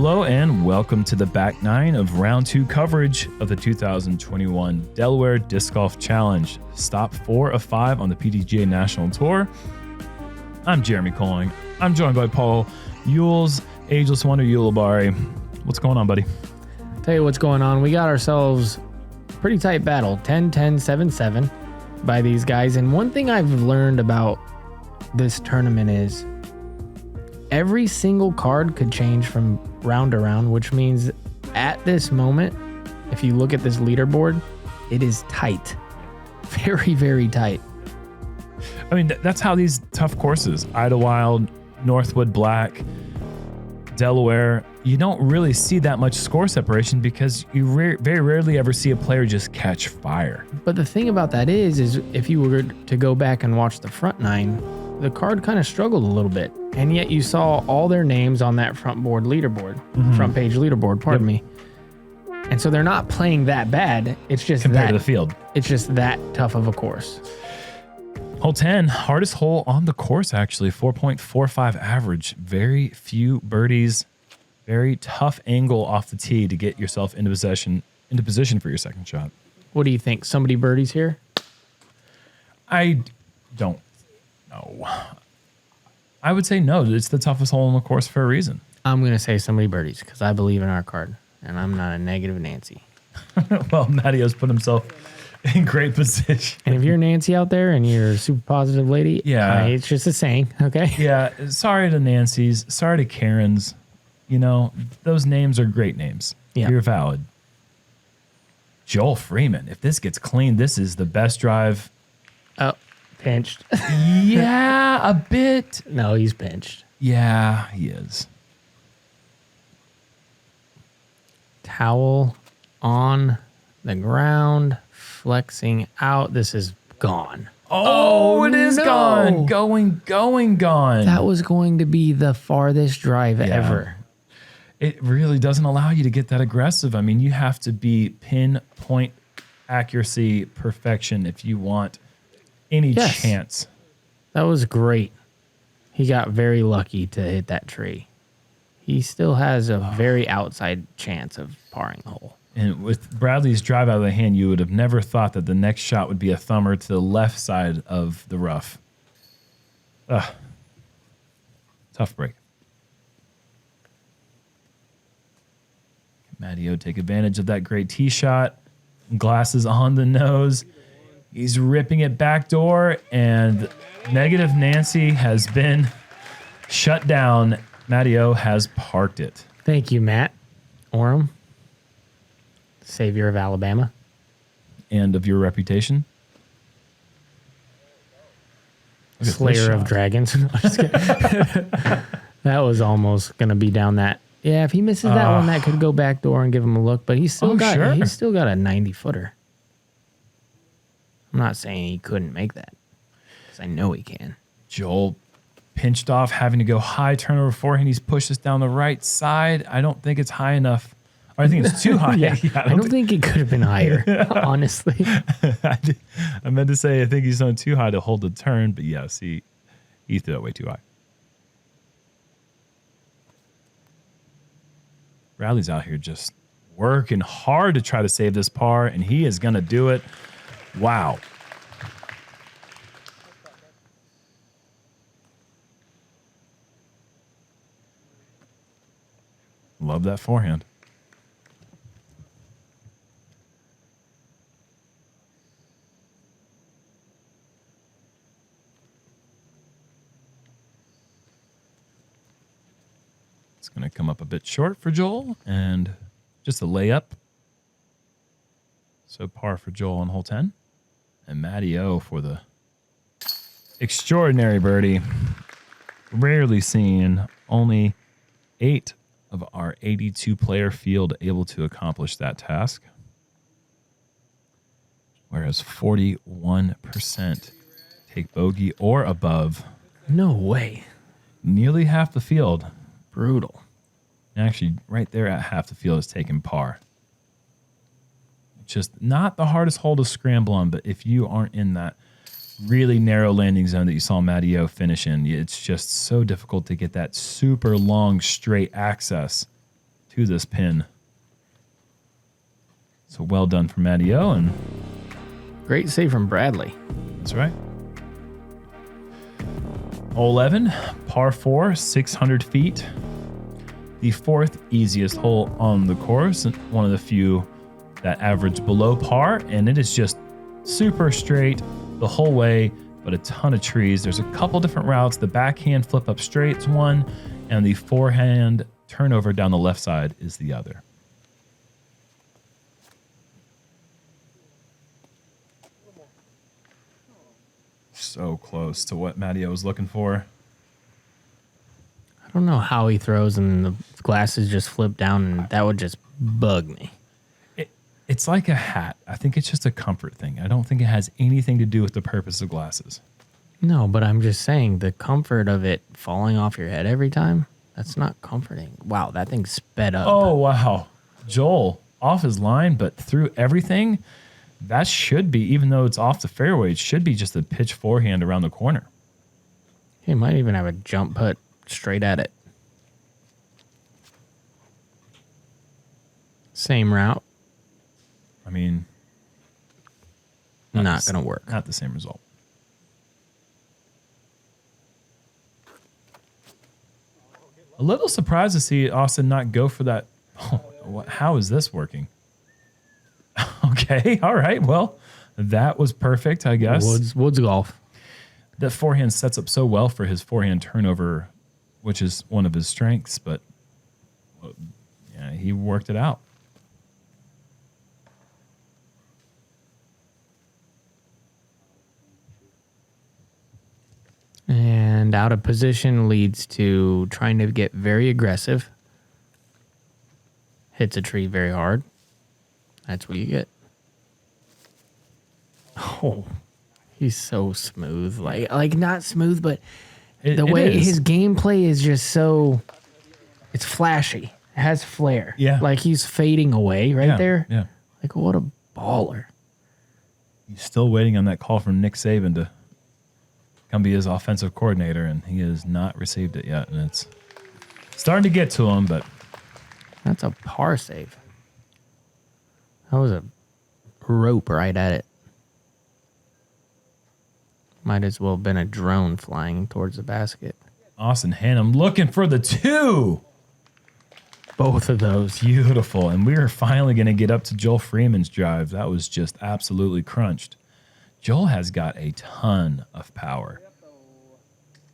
Hello and welcome to the back nine of round 2 coverage of the 2021 Delaware Disc Golf Challenge. Stop 4 of 5 on the PDGA National Tour. I'm Jeremy Koling. I'm joined by Paul Yules, Ageless Wonder Ulibarri. What's going on, buddy? Tell you what's going on. We got ourselves a pretty tight battle, 10-10, 7-7 by these guys. And one thing I've learned about this tournament is every single card could change from round to round, which means at this moment, if you look at this leaderboard, it is tight. Very, very tight. I mean, that's how these tough courses, Idlewild, Northwood Black, Delaware, you don't really see that much score separation because you very rarely ever see a player just catch fire. But the thing about that is if you were to go back and watch the front nine, the card kind of struggled a little bit. And yet you saw all their names on that front page leaderboard, pardon me. And so they're not playing that bad. It's just compared to the field. It's just that tough of a course. Hole 10, hardest hole on the course, actually. 4.45 average. Very few birdies. Very tough angle off the tee to get yourself into position for your second shot. What do you think? Somebody birdies here? I don't know. I would say no. It's the toughest hole on the course for a reason. I'm going to say somebody birdies because I believe in our card. And I'm not a negative Nancy. Well, Mattio's put himself in great position. And if you're Nancy out there and you're a super positive lady, yeah, it's just a saying, okay? Yeah, sorry to Nancy's, sorry to Karen's. You know, those names are great names. Yeah. You're valid. Joel Freeman, if this gets clean, this is the best drive. Oh, pinched. Yeah, a bit. No, he's pinched. Yeah, he is. Towel on the ground, flexing out. This is gone. Oh, it is gone. Gone. That was going to be the farthest drive ever. It really doesn't allow you to get that aggressive. I mean, you have to be pinpoint accuracy perfection if you want any chance. That was great. He got very lucky to hit that tree. He still has a very outside chance of parring the hole. And with Bradley's drive out of the hand, you would have never thought that the next shot would be a thumber to the left side of the rough. Ugh. Tough break. Mattio take advantage of that great tee shot. Glasses on the nose. He's ripping it backdoor, and negative Nancy has been shut down. Mattio has parked it. Thank you, Matt. Orum, savior of Alabama. And of your reputation. Slayer of dragons. That was almost going to be down that. Yeah, if he misses that one, that could go back door and give him a look. But he's still got a 90-footer. I'm not saying he couldn't make that, because I know he can. Joel pinched off, having to go high turnover forehand. He's pushed us down the right side. I don't think it's high enough. Or I think it's too high. Yeah, I don't think it could have been higher, honestly. I meant to say I think he's on too high to hold the turn, but yes, he threw it way too high. Bradley's out here just working hard to try to save this par, and he is going to do it. Wow. Love that forehand. It's going to come up a bit short for Joel, and just a layup. So par for Joel on hole 10. And Mattio for the extraordinary birdie. Rarely seen. Only 8 of our 82-player field able to accomplish that task. Whereas 41% take bogey or above. No way. Nearly half the field. Brutal. Actually, right there at half the field is taking par. Just not the hardest hole to scramble on, but if you aren't in that really narrow landing zone that you saw Mattio finish in, it's just so difficult to get that super long straight access to this pin. So well done from Matty O, and Great save from Bradley. that's right. Hole 11, par 4, 600 feet. The fourth easiest hole on the course, and one of the few that average below par, and it is just super straight the whole way, but a ton of trees. There's a couple different routes. The backhand flip up straight is one, and the forehand turnover down the left side is the other. So close to what Matty-O was looking for. I don't know how he throws and the glasses just flip down, and that would just bug me. It's like a hat. I think it's just a comfort thing. I don't think it has anything to do with the purpose of glasses. No, but I'm just saying the comfort of it falling off your head every time, that's not comforting. Wow, that thing sped up. Oh, wow. Joel, off his line, but through everything, that should be, even though it's off the fairway, it should be just a pitch forehand around the corner. He might even have a jump putt straight at it. Same route. I mean, Not going to work. Not the same result. A little surprised to see Austin not go for that. Oh, how is this working? Okay, all right. Well, that was perfect, I guess. Woods golf. That forehand sets up so well for his forehand turnover, which is one of his strengths, but yeah, he worked it out. And out of position leads to trying to get very aggressive. Hits a tree very hard. That's what you get. Oh, he's so smooth. Like not smooth, but the way his gameplay is just so, it's flashy. It has flair. Yeah. Like he's fading away there. Yeah. Like what a baller. He's still waiting on that call from Nick Saban to come be his offensive coordinator, and he has not received it yet. And it's starting to get to him, but That's a par save. That was a rope right at it. Might as well have been a drone flying towards the basket. Austin Hannum looking for the 2. Both of those. Beautiful. And we are finally going to get up to Joel Freeman's drive. That was just absolutely crunched. Joel has got a ton of power.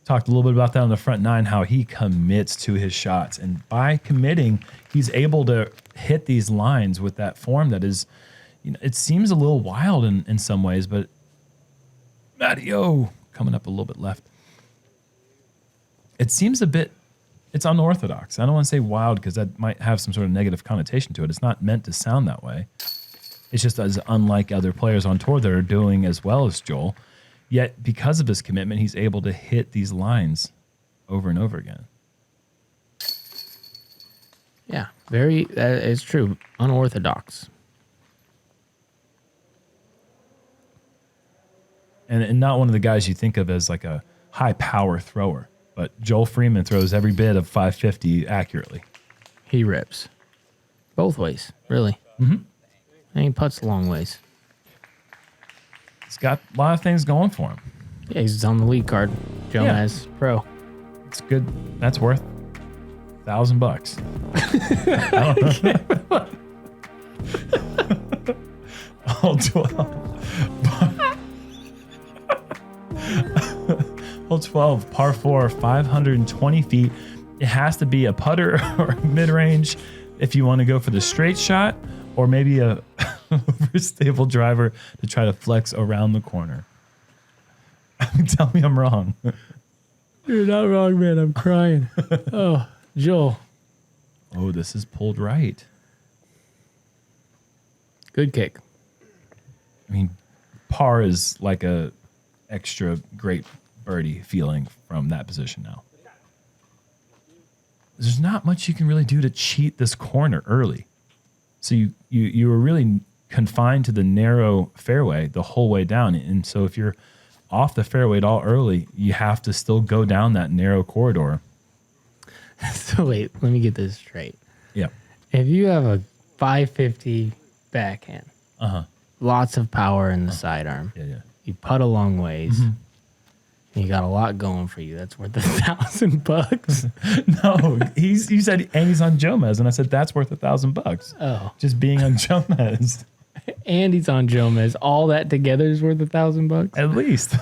Talked a little bit about that on the front nine, how he commits to his shots. And by committing, he's able to hit these lines with that form that is, it seems a little wild in some ways, but Matty-O coming up a little bit left. It seems a bit, it's unorthodox. I don't want to say wild because that might have some sort of negative connotation to it. It's not meant to sound that way. It's just as unlike other players on tour that are doing as well as Joel. Yet, because of his commitment, he's able to hit these lines over and over again. Yeah, it's true. Unorthodox. And not one of the guys you think of as like a high power thrower. But Joel Freeman throws every bit of 550 accurately. He rips. Both ways, really. Mm-hmm. And he putts long ways. He's got a lot of things going for him. Yeah, he's on the lead card. JomezPro. It's good. That's worth $1,000. I don't know. Hole 12. Hole 12, par 4, 520 feet. It has to be a putter or mid-range if you want to go for the straight shot, or maybe a overstable driver to try to flex around the corner. Tell me I'm wrong. You're not wrong, man. I'm crying. Oh, Joel. Oh, this is pulled right. Good kick. I mean, par is like a extra great birdie feeling from that position now. There's not much you can really do to cheat this corner early. So you were really confined to the narrow fairway the whole way down. And so if you're off the fairway at all early, you have to still go down that narrow corridor. So wait, let me get this straight. Yeah. If you have a 550 backhand, lots of power in the sidearm, Yeah. you putt a long ways, and you got a lot going for you. That's worth $1,000. No, you said, and he's on Jomez, and I said that's worth $1,000. Oh, Just being on Jomez, and he's on Jomez. All that together is worth $1,000. at least.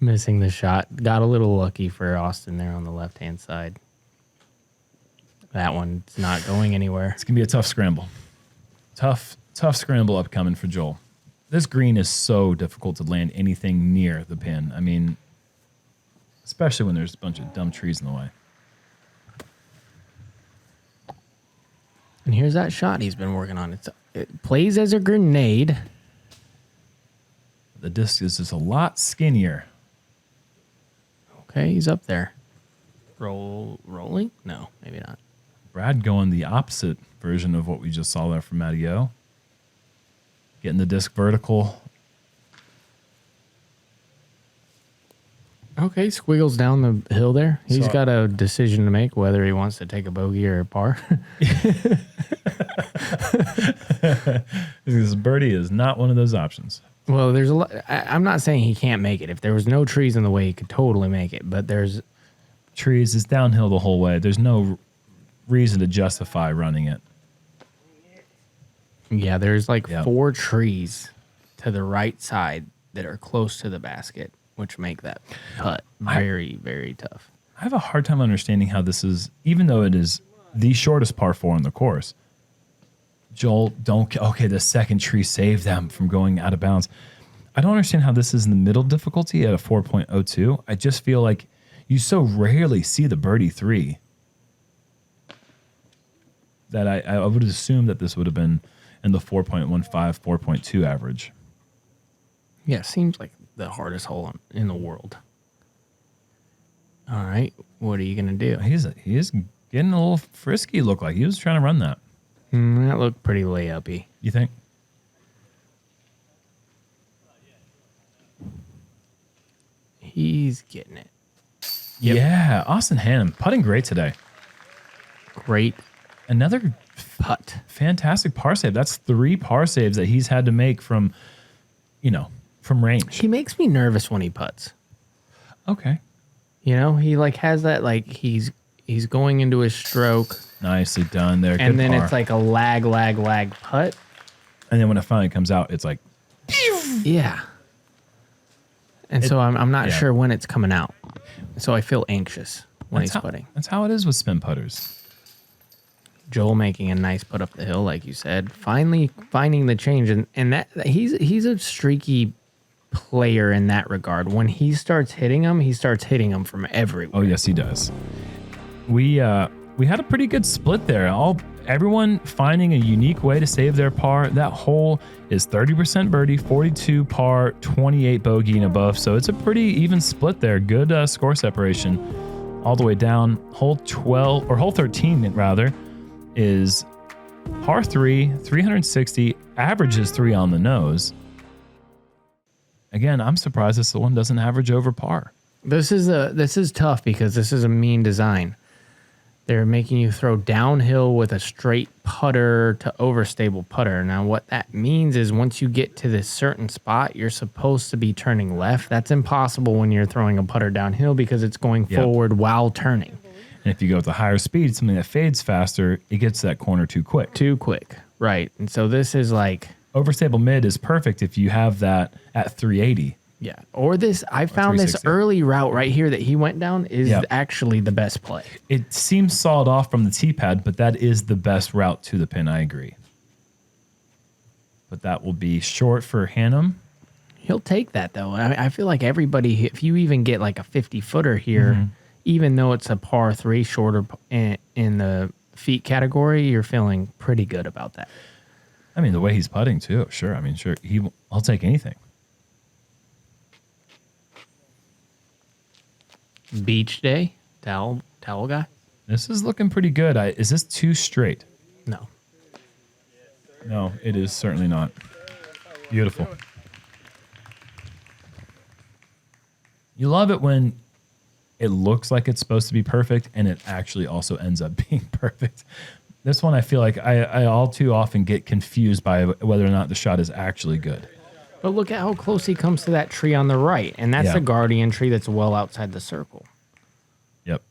Missing the shot. Got a little lucky for Austin there on the left-hand side. That one's not going anywhere. It's gonna be a tough scramble. Tough scramble upcoming for Joel. This green is so difficult to land anything near the pin. I mean, especially when there's a bunch of dumb trees in the way. And here's that shot he's been working on. It plays as a grenade. The disc is just a lot skinnier. Okay, he's up there. Rolling? No, maybe not. Brad going the opposite version of what we just saw there from Matty O. Getting the disc vertical. Okay, squiggles down the hill there. He's So- got a decision to make whether he wants to take a bogey or a par. This birdie is not one of those options. Well, there's a lot. I'm not saying he can't make it. If there was no trees in the way, he could totally make it. But there's Trees is downhill the whole way. There's no reason to justify running it. there's like Yep. 4 trees to the right side that are close to the basket, which make that putt very, very tough. I have a hard time understanding how this is, even though it is the shortest par 4 on the course. Joel, the second tree saved them from going out of bounds. I don't understand how this is in the middle difficulty at a 4.02. I just feel like you so rarely see the birdie 3 that I would assume that this would have been in the 4.15, 4.2 average. Yeah, seems like the hardest hole in the world. All right, what are you gonna do? He is getting a little frisky, look like. He was trying to run that. That looked pretty layup-y. You think? He's getting it. Yep. Yeah, Austin Hannum putting great today. Great Another putt. fantastic par save. That's 3 par saves that he's had to make from range. He makes me nervous when he putts. Okay. You know, he like has that like he's going into his stroke, Nicely done there. and Good then par. it's like a lag putt. And then when it finally comes out, it's like, Yeah. And so I'm not yeah. sure when it's coming out. So I feel anxious when he's putting. That's how it is with spin putters. Joel making a nice putt up the hill, like you said, finally finding the change, and that he's a streaky player in that regard. When he starts hitting them from everywhere. Oh, yes, he does. We had a pretty good split there. Everyone finding a unique way to save their par. That hole is 30% birdie, 42 par, 28 bogey and above. So it's a pretty even split there. Good score separation all the way down. Hole 13 rather, is par 3, 360, averages 3 on the nose. Again, I'm surprised this one doesn't average over par. This is tough because this is a mean design. They're making you throw downhill with a straight putter to overstable putter. Now, what that means is once you get to this certain spot, you're supposed to be turning left. That's impossible when you're throwing a putter downhill because it's going forward while turning. And if you go with a higher speed, something that fades faster, it gets to that corner too quick. Too quick, right. And so this is like... Overstable mid is perfect if you have that at 380. Yeah. Or this, I found this 360. early route right here that he went down is Yep. actually the best play. It seems sawed off from the tee pad, but that is the best route to the pin. I agree. But that will be short for Hannum. He'll take that, though. I feel like everybody, if you even get like a 50-footer here, even though it's a par 3 shorter in the feet category, you're feeling pretty good about that. I mean, the way he's putting, too. Sure. I mean, sure. I'll take anything. Beach day, towel guy? This is looking pretty good. Is this too straight? No. No, it is certainly not. Beautiful. You love it when it looks like it's supposed to be perfect and it actually also ends up being perfect. This one, I feel like I all too often get confused by whether or not the shot is actually good. But look at how close he comes to that tree on the right. And that's the guardian tree that's well outside the circle. Yep.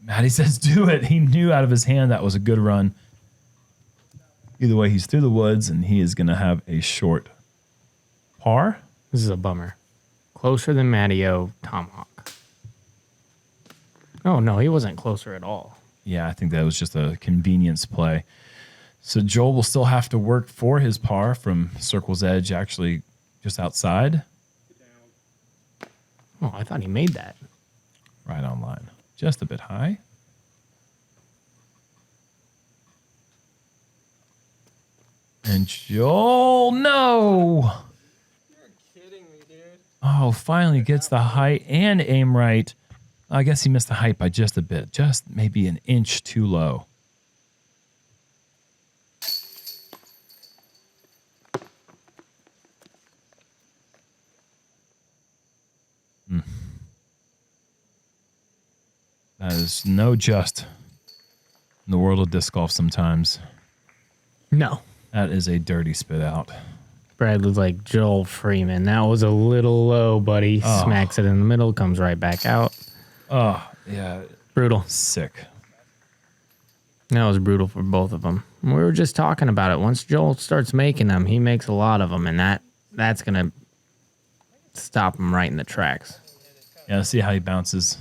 Matty says, do it. He knew out of his hand that was a good run. Either way, he's through the woods, and he is going to have a short par. This is a bummer. Closer than Matty-O, Tomahawk. Oh, no, he wasn't closer at all. Yeah, I think that was just a convenience play. So Joel will still have to work for his par from circle's edge, actually just outside. Oh, I thought he made that. Right on line. Just a bit high. And Joel, no! You're kidding me, dude. Oh, finally gets the height and aim right. I guess he missed the height by just a bit. Just maybe an inch too low. That is no just in the world of disc golf sometimes. No. That is a dirty spit out. Bradley's like Joel Freeman. That was a little low, buddy. Oh. Smacks it in the middle, comes right back out. Oh, yeah. Brutal. Sick. That was brutal for both of them. We were just talking about it. Once Joel starts making them, he makes a lot of them, and that's going to stop him right in the tracks. Yeah, let's see how he bounces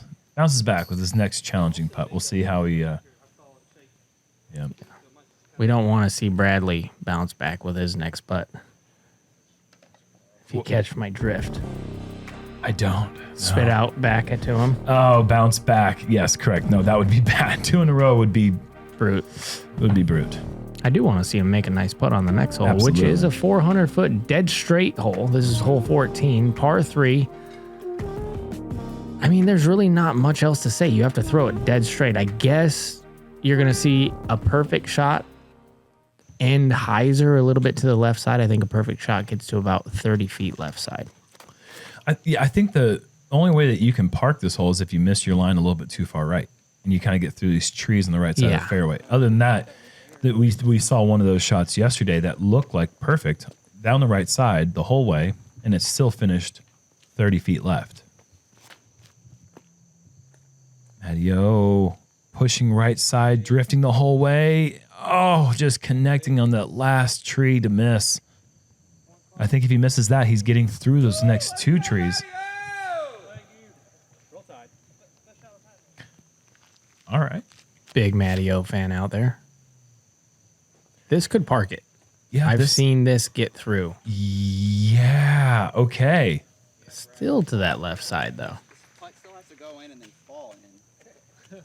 back with his next challenging putt. We'll see how he yeah. We don't want to see Bradley bounce back with his next putt. If you catch my drift. I don't. Spit out back it to him. Oh, bounce back. Yes, correct. No, that would be bad. 2 in a row would be brute. I do want to see him make a nice putt on the next hole, Absolutely. which is a 400-foot dead straight hole. This is hole 14, par 3. I mean, there's really not much else to say. You have to throw it dead straight. I guess you're going to see a perfect shot and hyzer a little bit to the left side. I think a perfect shot gets to about 30 feet left side. I think the only way that you can park this hole is if you miss your line a little bit too far right and you kind of get through these trees on the right side of the fairway. Other than that, we saw one of those shots yesterday that looked like perfect down the right side the whole way, and it still finished 30 feet left. Matty-O pushing right side, drifting the whole way. Oh, just connecting on that last tree to miss. I think if he misses that, he's getting through those next 2 trees. All right. Big Matty-O fan out there. This could park it. Yeah, I've seen this get through. Yeah, okay. Still to that left side, though. This putt still has to go in and then fall in.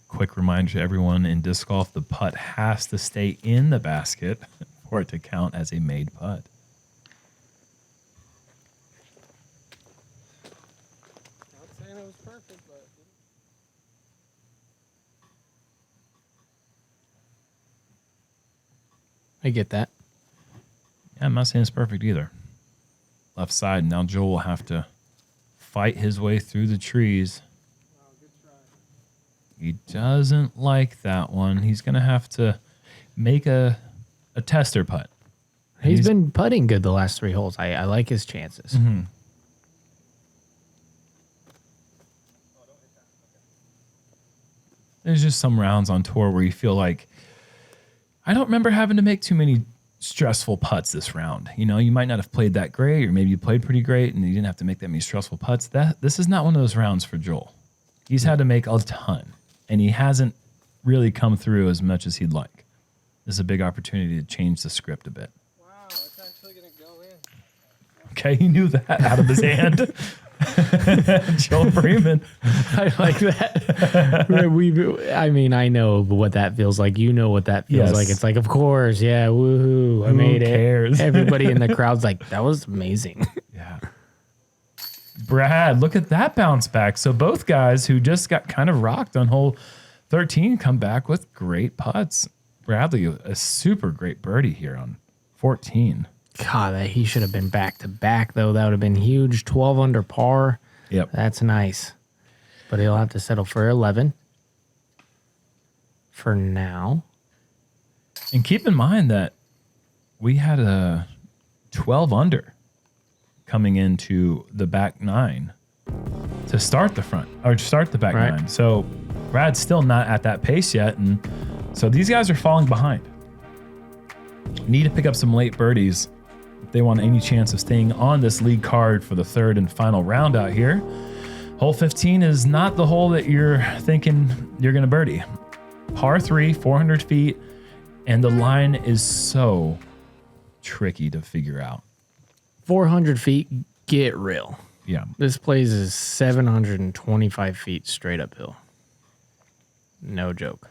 Quick reminder to everyone in disc golf, the putt has to stay in the basket for it to count as a made putt. Not saying it was perfect, but I get that. Yeah, I'm not saying it's perfect either. Left side, now Joel will have to fight his way through the trees. wow, good try. He doesn't like that one. He's going to have to make a tester putt. He's been putting good the last 3 holes. I like his chances. Mm-hmm. There's just some rounds on tour where you feel like, I don't remember having to make too many stressful putts this round. You know, you might not have played that great, or maybe you played pretty great and you didn't have to make that many stressful putts. This is not one of those rounds for Joel. He's had to make a ton, and he hasn't really come through as much as he'd like. This is a big opportunity to change the script a bit. Wow, it's actually going to go in. Okay, he knew that out of his hand. Joel Freeman. I like that. I mean, I know what that feels like. You know what that feels like. It's like, of course, yeah, woohoo, I made it. Who cares? Everybody in the crowd's like, that was amazing. Yeah. Brad, look at that bounce back. So both guys who just got kind of rocked on hole 13 come back with great putts. Bradley, a super great birdie here on 14. God, he should have been back to back, though. That would have been huge. 12 under par. Yep. That's nice. But he'll have to settle for 11 for now. And keep in mind that we had a 12 under coming into the back nine to start the front or to start the back nine. So Brad's still not at that pace yet. And so these guys are falling behind. Need to pick up some late birdies if they want any chance of staying on this lead card for the third and final round out here. Hole 15 is not the hole that you're thinking you're going to birdie. Par 3, 400 feet, and the line is so tricky to figure out. 400 feet, get real. Yeah. This place is 725 feet straight uphill. No joke.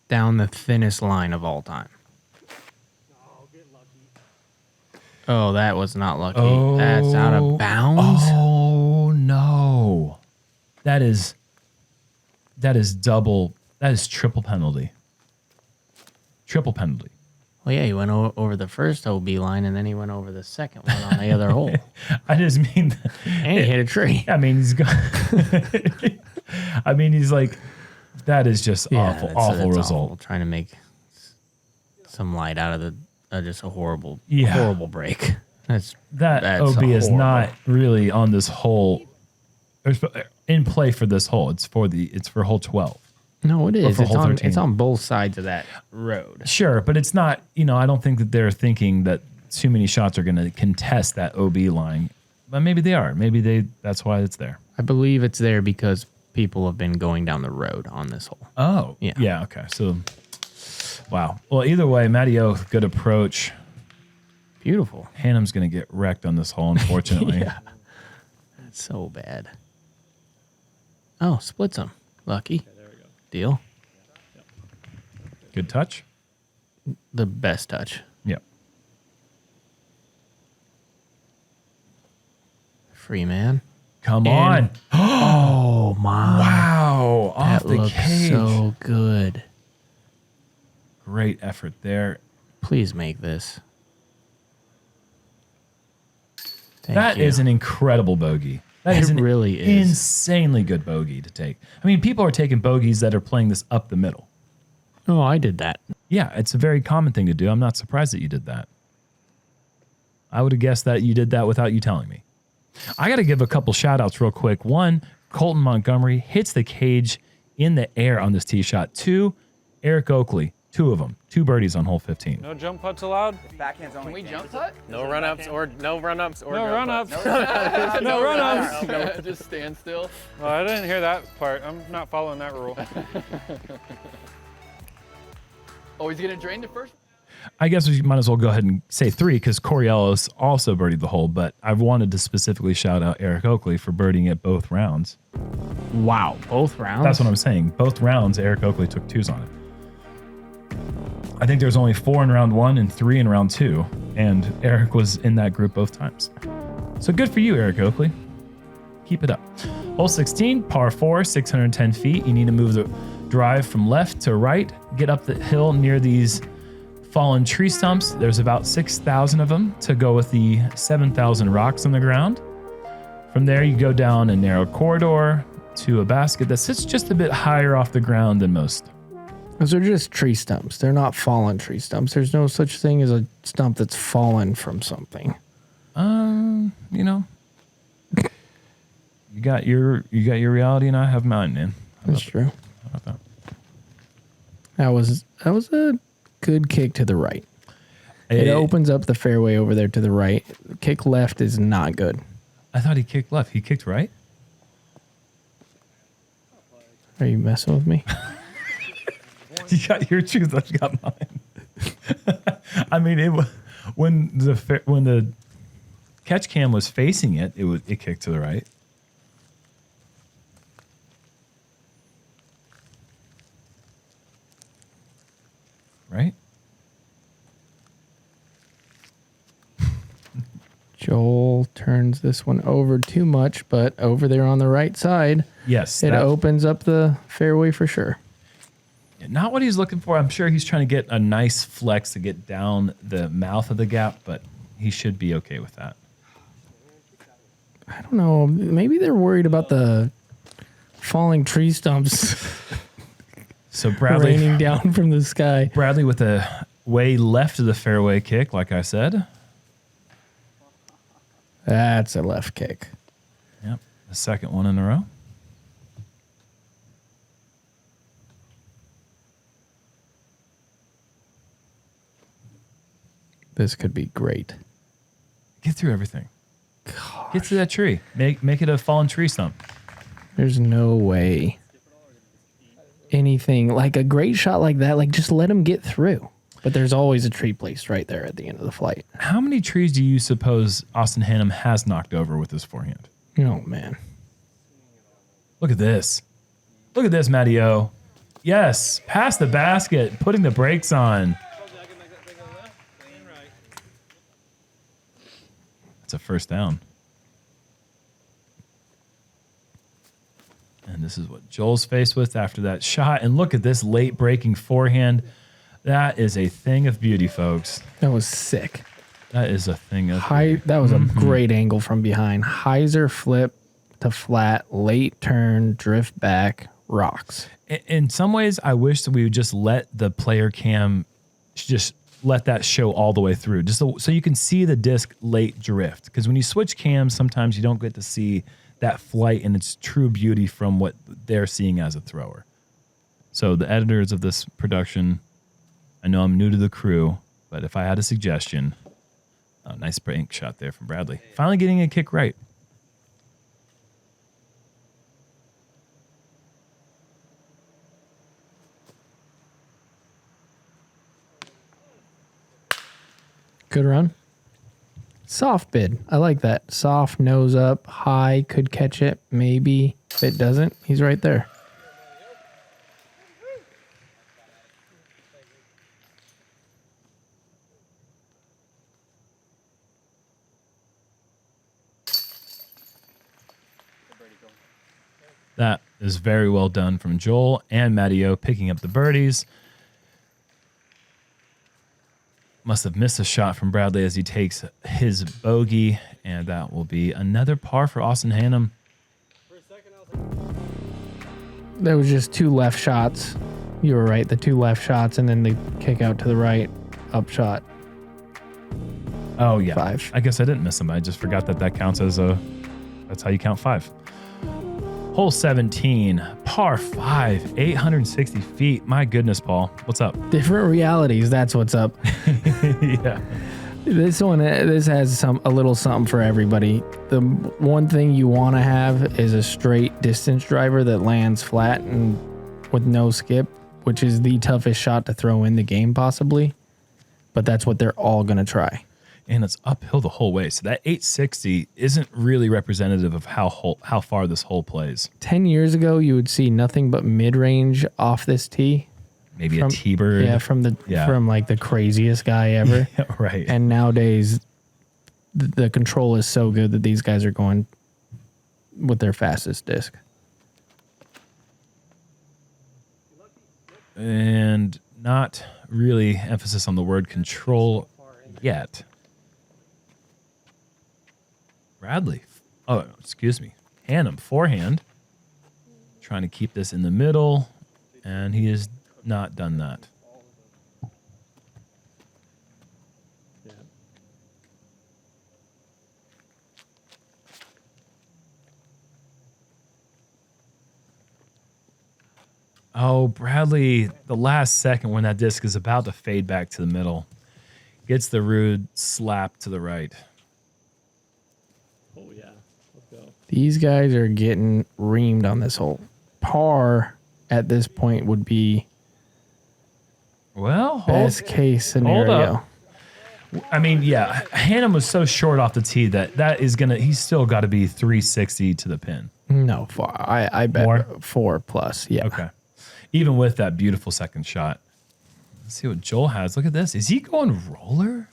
Down the thinnest line of all time. Oh, that was not lucky. Oh. That's out of bounds. Oh no. That is double. That is triple penalty. Triple penalty. Well, yeah, he went over the first OB line, and then he went over the second one on the other hole. I just mean, And he hit a tree. I mean, he's got. I mean, he's like, that is just awful, that's awful result. awful. Trying to make some light out of the just a horrible, Yeah. horrible break. That's OB is horrible. not really on this hole. In play for this hole. It's for hole 12. No, it is. for hole 13. It's on both sides of that road. Sure, but it's not, I don't think that they're thinking that too many shots are going to contest that OB line. But maybe they are. Maybe that's why it's there. I believe it's there because people have been going down the road on this hole. Oh. Yeah. Yeah, okay. So, wow. Well, either way, Matty O, good approach. Beautiful. Hannum's going to get wrecked on this hole, unfortunately. Yeah. That's so bad. Oh, splits them. Lucky. Okay, there we go. Deal. Good touch. The best touch. Yep. Freeman. Come And- on. Oh, my. Wow. Off That the looks cage. so good. Great effort there. Please make this. Thank That you. is an incredible bogey. That is It an really is. insanely good bogey to take. I mean, people are taking bogeys that are playing this up the middle. Oh, I did that. Yeah, it's a very common thing to do. I'm not surprised that you did that. I would have guessed that you did that without you telling me. I got to give a couple shout outs real quick. One, Colton Montgomery hits the cage in the air on this tee shot. Two, Eric Oakley, two of them, 2 birdies on hole 15. No jump putts allowed. Backhand's only. Can we jump putt? No run-ups or no run-ups or No run-ups. No, No run-ups. Just stand still. Well, I didn't hear that part. I'm not following that rule. Oh, he's gonna drain the first. I guess we might as well go ahead and say 3 because Corey Ellis also birdied the hole, but I wanted to specifically shout out Eric Oakley for birdieing at both rounds. Wow. Both rounds? That's what I'm saying. Both rounds, Eric Oakley took 2s on it. I think there's only 4 in round 1 and 3 in round 2, and Eric was in that group both times. So good for you, Eric Oakley. Keep it up. Hole 16, par 4, 610 feet. You need to move the drive from left to right, get up the hill near these fallen tree stumps. There's about 6,000 of them to go with the 7,000 rocks on the ground. From there, you go down a narrow corridor to a basket that sits just a bit higher off the ground than most. Those are just tree stumps. They're not fallen tree stumps. There's no such thing as a stump that's fallen from something. You got your reality and I have mine, man. That's true. How about that? That was a good kick to the right. It opens up the fairway over there to the right. Kick left is not good. I thought he kicked left. He kicked right? Are you messing with me? You got your truth. I've got mine. I mean, when the catch cam was facing it, it kicked to the right. Right? Joel turns this one over too much, but over there on the right side, Yes. it opens up the fairway for sure. Not what he's looking for. I'm sure he's trying to get a nice flex to get down the mouth of the gap, but he should be okay with that. I don't know. Maybe they're worried about the falling tree stumps So Bradley raining down from the sky. Bradley with a way left of the fairway kick, like I said. That's a left kick. Yep, the second one in a row. This could be great. Get through everything. Get through that tree. Make it a fallen tree stump. There's no way anything like a great shot like that, like just let him get through. But there's always a tree placed right there at the end of the flight. How many trees do you suppose Austin Hannum has knocked over with his forehand? Oh, man. Look at this. Look at this, Matty O. Yes, past the basket, putting the brakes on. That's a first down. And this is what Joel's faced with after that shot. And look at this late breaking forehand. That is a thing of beauty, folks. That was sick. That is a thing of That was a great angle from behind. Hyzer flip to flat, late turn, drift back, rocks. In some ways, I wish that we would just let the player cam just let that show all the way through, just so you can see the disc late drift. Because when you switch cams, sometimes you don't get to see that flight in its true beauty from what they're seeing as a thrower. So the editors of this production, I know I'm new to the crew, but if I had a suggestion, nice break shot there from Bradley. Finally getting a kick right. Good run. Soft bid. I like that. Soft, nose up, high, could catch it. Maybe. If it doesn't, he's right there. That is very well done from Joel and Matteo picking up the birdies. Must have missed a shot from Bradley as he takes his bogey, and that will be another par for Austin Hannum. There was just two left shots. You were right. The two left shots and then the kick out to the right, up shot. Oh, yeah. 5. I guess I didn't miss him. I just forgot that counts as that's how you count 5. Hole 17, par 5, 860 feet. My goodness, Paul. What's up? Different realities. That's what's up. Yeah. This has a little something for everybody. The one thing you want to have is a straight distance driver that lands flat and with no skip, which is the toughest shot to throw in the game possibly. But that's what they're all going to try. And it's uphill the whole way. So that 860 isn't really representative of how far this hole plays. 10 years ago, you would see nothing but mid-range off this tee. Maybe a T-bird. Yeah, from like the craziest guy ever. Yeah, right. And nowadays, the control is so good that these guys are going with their fastest disc. And not really emphasis on the word control yet. Bradley. Oh, excuse me. Hannum, forehand. Trying to keep this in the middle, and he has not done that. Oh, Bradley, the last second when that disc is about to fade back to the middle, gets the rude slap to the right. Oh, yeah. Let's go. These guys are getting reamed on this hole. Par at this point would be best case scenario. I mean, yeah, Hannum was so short off the tee that is gonna. He's still got to be 360 to the pin. No, 4. I bet More? 4+. Yeah. Okay, even with that beautiful second shot. Let's see what Joel has. Look at this. Is he going roller?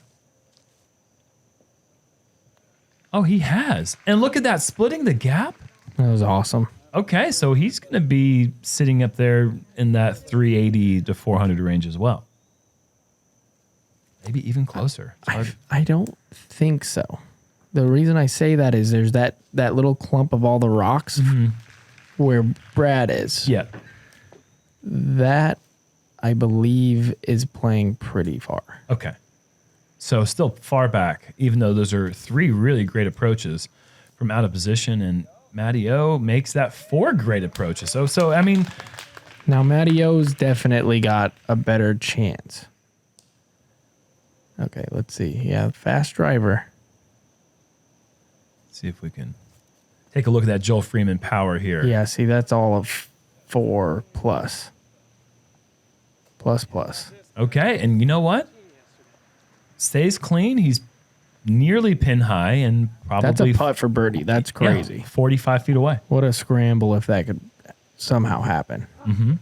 Oh, he has. And look at that, splitting the gap. That was awesome. Okay, so he's going to be sitting up there in that 380 to 400 range as well. Maybe even closer. It's hard. I don't think so. The reason I say that is there's that little clump of all the rocks where Brad is. Yeah. That, I believe, is playing pretty far. Okay. So still far back, even though those are 3 really great approaches from out of position, and Matty O makes that 4 great approaches. So I mean, Now, Matty O's definitely got a better chance. Okay, let's see. Yeah, fast driver. see if we can take a look at that Joel Freeman power here. Yeah, see, that's all of 4 plus. Plus. Okay, and you know what? Stays clean. He's nearly pin high and probably That's a putt for birdie. That's crazy. 45 feet away. What a scramble if that could somehow happen. I mean,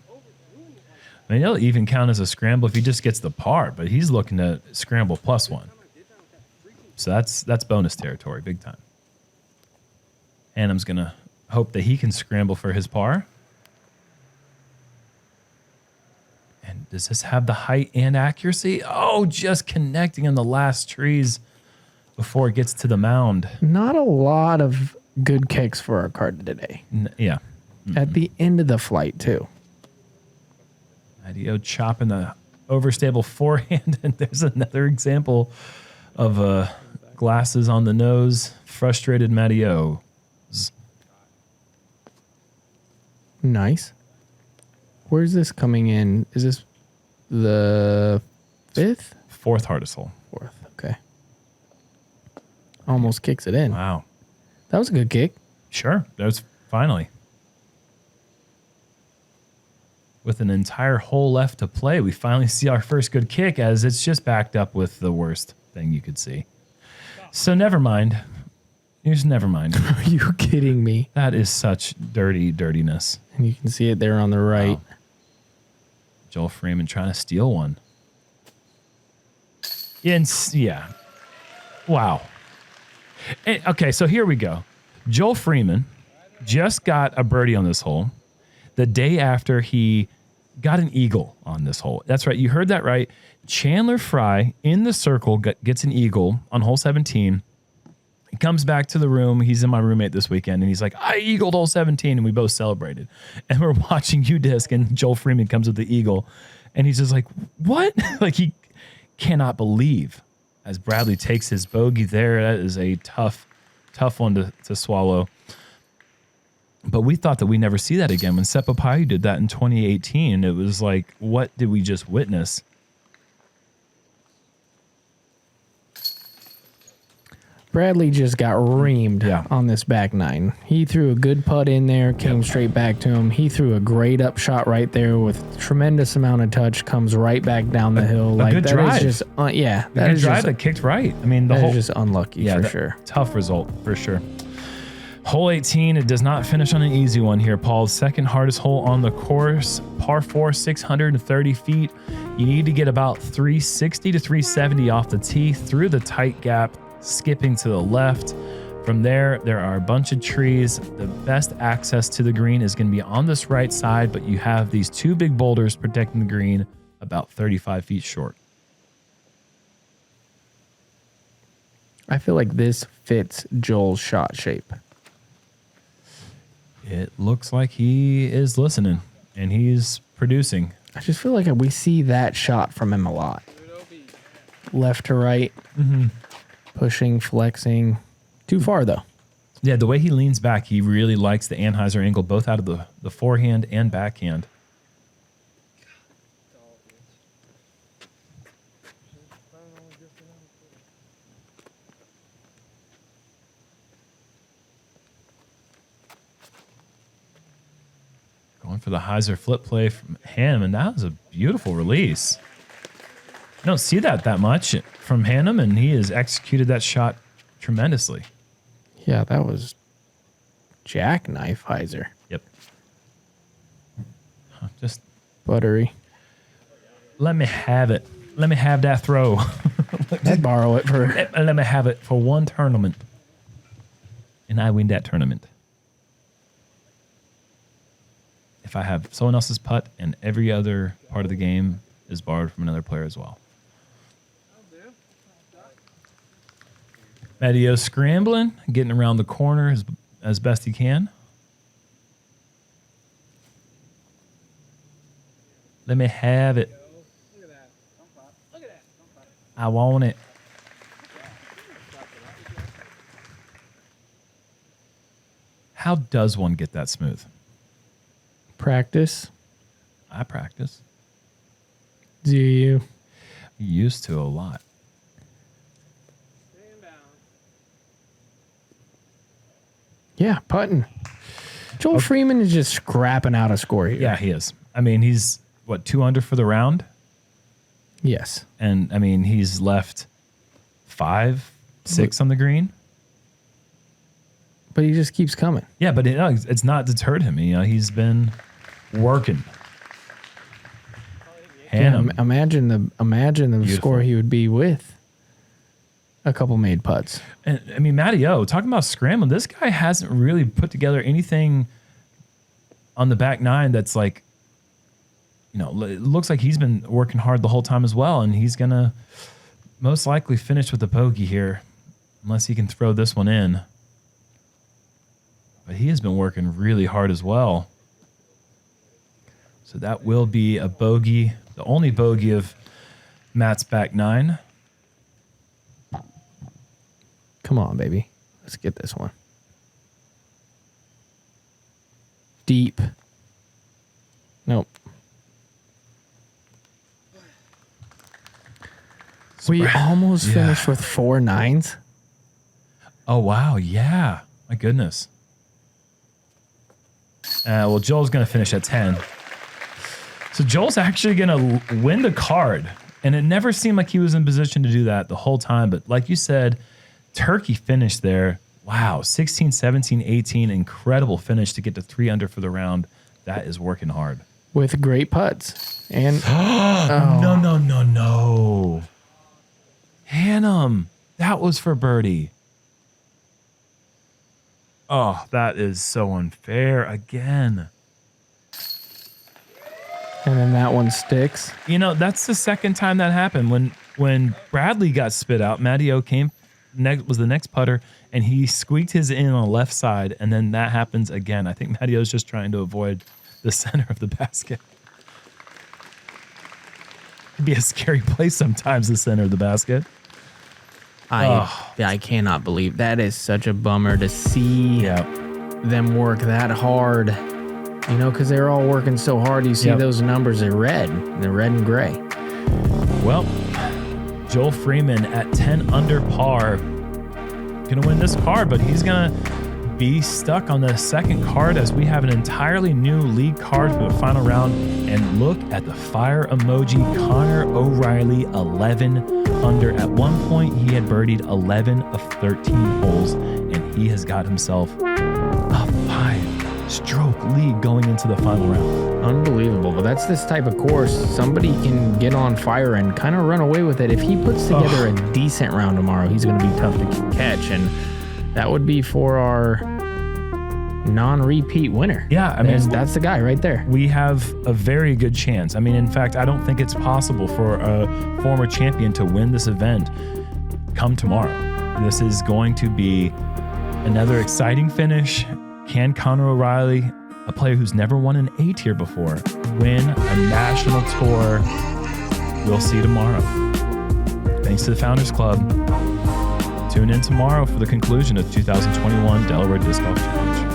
it'll even count as a scramble if he just gets the par, but he's looking to scramble +1. So that's bonus territory, big time. Hannum's going to hope that he can scramble for his par. And does this have the height and accuracy? Oh, just connecting in the last trees before it gets to the mound. Not a lot of good kicks for our card today. Yeah. At the end of the flight, too. Matty-O chopping the overstable forehand. And there's another example of glasses on the nose, frustrated Matty-O. Nice. Where's this coming in? Is this the 5th? 4th hardest hole. 4th, okay. Almost kicks it in. Wow. That was a good kick. Sure. That was finally. With an entire hole left to play, we finally see our first good kick, as it's just backed up with the worst thing you could see. So never mind. Just never mind. Are you kidding me? That is such dirtiness. And you can see it there on the right. Wow. Joel Freeman trying to steal one. Yeah. Wow. Okay, so here we go. Joel Freeman just got a birdie on this hole the day after he got an eagle on this hole. That's right. You heard that right. Chandler Fry in the circle gets an eagle on hole 17. He comes back to the room. He's in my roommate this weekend, and he's like, I eagled hole 17, and we both celebrated. And we're watching UDISC, and Joel Freeman comes with the eagle, and he's just like, what? Like, he cannot believe as Bradley takes his bogey there. That is a tough one to swallow. But we thought that we never see that again. When Seppa Payu did that in 2018, it was like, what did we just witness? Bradley just got reamed Yeah. on this back 9. He threw a good putt in there, came straight back to him. He threw a great up shot right there with tremendous amount of touch, comes right back down the hill. A good that drive. is just, yeah, The that good is drive just, that kicked right. I mean, the that whole is just unlucky for sure. Tough result for sure. Hole 18, it does not finish on an easy one here, Paul. Second hardest hole on the course, par 4, 630 feet. You need to get about 360 to 370 off the tee through the tight gap, skipping to the left. From there are a bunch of trees. The best access to the green is going to be on this right side, but you have these 2 big boulders protecting the green about 35 feet short. I feel like this fits Joel's shot shape. It looks like he is listening, and he's producing. I just feel like we see that shot from him a lot. Left to right, pushing, flexing. Too far, though. Yeah, the way he leans back, he really likes the Anheuser angle, both out of the forehand and backhand. Going for the Heiser flip play from Hannum, and that was a beautiful release. You don't see that much from Hannum, and he has executed that shot tremendously. Yeah, that was jackknife Heiser. Yep. Just Buttery. let me have it. Let me have that throw. I'd borrow it for... Let me have it for one tournament. And I win that tournament. if I have someone else's putt, and every other part of the game is borrowed from another player as well. Matteo scrambling, getting around the corner as best he can. Let me have it. I want it. How does one get that smooth? Practice. I practice. Do you? Used to a lot. Yeah, putting. Joel Freeman is just scrapping out a score here. Yeah, he is. I mean, he's, what, 2 under for the round? Yes. And, I mean, he's left 5, 6 on the green. But he just keeps coming. Yeah, but it's not deterred him. You know, he's been working. Hannum. Yeah, imagine the Beautiful. score he would be with a couple made putts. And I mean, Matteo, talking about scrambling, this guy hasn't really put together anything on the back nine that's like, you know, it looks like he's been working hard the whole time as well, and he's going to most likely finish with a bogey here, unless he can throw this one in. But he has been working really hard as well. So that will be a bogey, the only bogey of Matt's back nine. Come on, baby. Let's get this one. Deep. Nope. We almost finished with 4 nines. Oh, wow. Yeah. My goodness. Well, Joel's going to finish at 10. So Joel's actually going to win the card. And it never seemed like he was in position to do that the whole time. But like you said, Turkey finished there. Wow. 16, 17, 18. Incredible finish to get to 3 under for the round. That is working hard. With great putts. And No. Hannum. That was for birdie. Oh, that is so unfair again. And then that one sticks. You know, that's the second time that happened. When Bradley got spit out, Matteo was the next putter, and he squeaked his in on the left side, and then that happens again. I think Matteo's just trying to avoid the center of the basket. It'd be a scary place sometimes, the center of the basket. I cannot believe that is such a bummer to see them work that hard. You know, because they're all working so hard. You see those numbers, they're red and gray. Well, Joel Freeman at 10 under par. Gonna win this card, but he's gonna be stuck on the second card as we have an entirely new league card for the final round. And look at the fire emoji. Connor O'Reilly, 11 under. At one point, he had birdied 11 of 13 holes, and he has got himself a 5-stroke lead going into the final round. Unbelievable. But that's this type of course. Somebody can get on fire and kind of run away with it. If he puts together a decent round tomorrow, he's going to be tough to catch. And that would be for our non-repeat winner. Yeah, I mean, that's the guy right there. We have a very good chance. I mean, in fact, I don't think it's possible for a former champion to win this event come tomorrow. This is going to be another exciting finish. Can Connor O'Reilly, a player who's never won an A tier before, win a national tour? We'll see tomorrow. Thanks to the Founders Club. Tune in tomorrow for the conclusion of the 2021 Delaware Disc Golf Challenge.